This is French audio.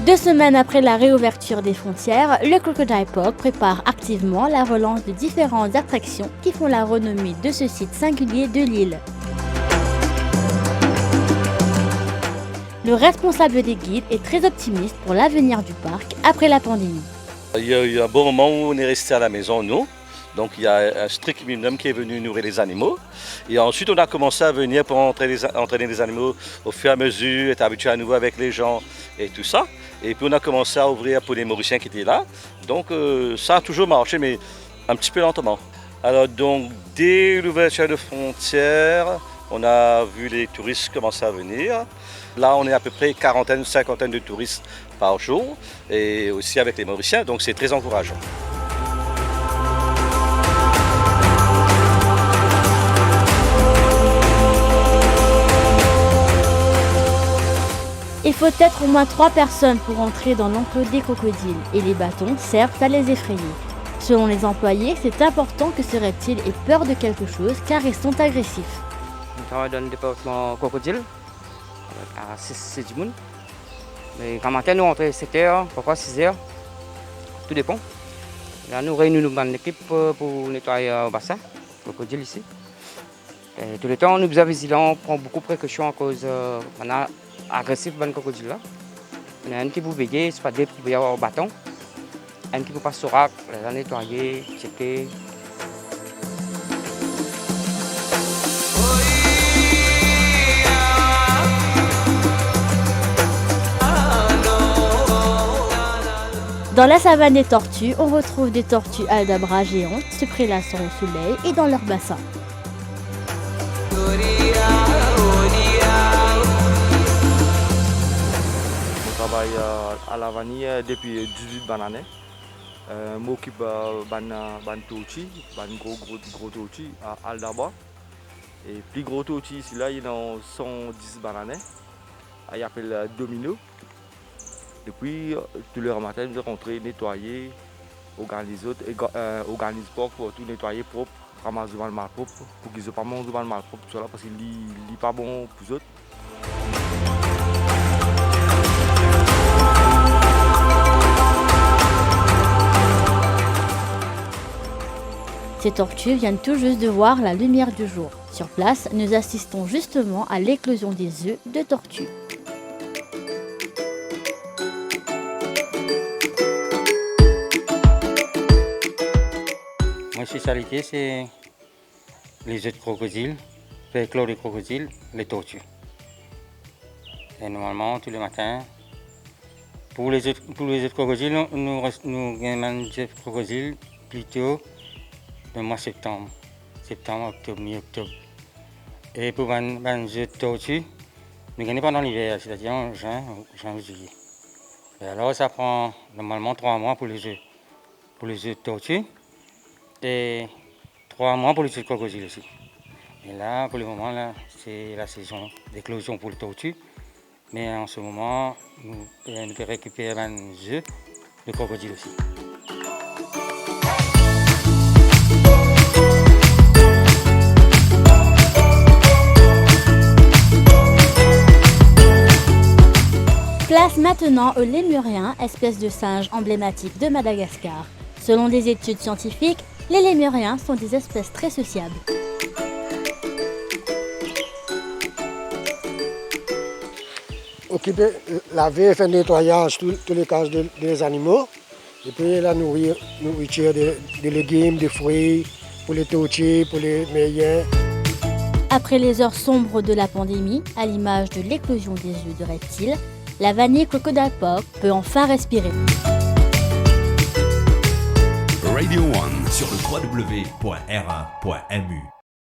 2 semaines après la réouverture des frontières, le Crocodile Park prépare activement la relance de différentes attractions qui font la renommée de ce site singulier de l'île. Le responsable des guides est très optimiste pour l'avenir du parc après la pandémie. Il y a eu un bon moment où on est resté à la maison, nous. Donc il y a un strict minimum qui est venu nourrir les animaux. Et ensuite on a commencé à venir pour entraîner les animaux au fur et à mesure, être habitué à nouveau avec les gens et tout ça. Et puis on a commencé à ouvrir pour les Mauriciens qui étaient là. Donc ça a toujours marché, mais un petit peu lentement. Alors donc dès l'ouverture de frontières, on a vu les touristes commencer à venir. Là on est à peu près quarantaine, cinquantaine de touristes par jour. Et aussi avec les Mauriciens, donc c'est très encourageant. Il faut être au moins 3 personnes pour entrer dans l'enclos des crocodiles et les bâtons servent à les effrayer. Selon les employés, c'est important que ce reptile ait peur de quelque chose car ils sont agressifs. On travaille dans le département crocodile à 6 du monde. Mais quand matin, nous rentrons à 7h, parfois 6h, tout dépend. Là, nous réunissons une équipe pour nettoyer le bassin crocodile ici. Et tout le temps, nous sommes vigilants, on prend beaucoup de précautions à cause agressif ban crocodile là. Il y a un qui peut veiller, c'est pas des qui peut y avoir un bâton. Un qui peut pas se rac, les nettoyer, checker. Dans la savane des tortues, on retrouve des tortues aldabra géantes se prélassant au soleil et dans leur bassin. Je travaille à la vanille depuis 18 années. Je m'occupe de tortues, gros tortues à Aldaba. Et plus gros tortues ici, là, il y a 110 années. Il s'appelle Domino. Et puis, tous les matins, je rentre nettoyer, organiser pas pour tout nettoyer propre, ramasser le mal propre, pour qu'ils n'aient pas mangé le mal propre, parce qu'il n'est pas bon pour eux autres. Ces tortues viennent tout juste de voir la lumière du jour. Sur place, nous assistons justement à l'éclosion des œufs de tortues. Ma spécialité, c'est les œufs de crocodile, les éclore de crocodile, les tortues. Et normalement, tous les matins, pour les œufs de crocodile, nous gagnons des œufs de crocodile plutôt le mois septembre, octobre, mi-octobre. Et pour les œufs de tortue, nous gagnons pendant l'hiver, c'est-à-dire en juin ou juillet. Et alors, ça prend normalement 3 mois pour les œufs de tortue. Et 3 mois pour les œufs de crocodile aussi. Et là, pour le moment, là, c'est la saison d'éclosion pour les tortues. Mais en ce moment, nous pouvons récupérer les œufs de crocodile aussi. Place maintenant aux lémuriens, espèce de singe emblématique de Madagascar. Selon des études scientifiques, les lémuriens sont des espèces très sociables. Occuper, laver, faire le nettoyage, tous les cages des animaux. Et puis la nourriture des légumes, des fruits, pour les tortues, pour les mériens. Après les heures sombres de la pandémie, à l'image de l'éclosion des œufs de reptiles, la vanille Crocodile Park peut enfin respirer. Radio One sur le www.r1.mu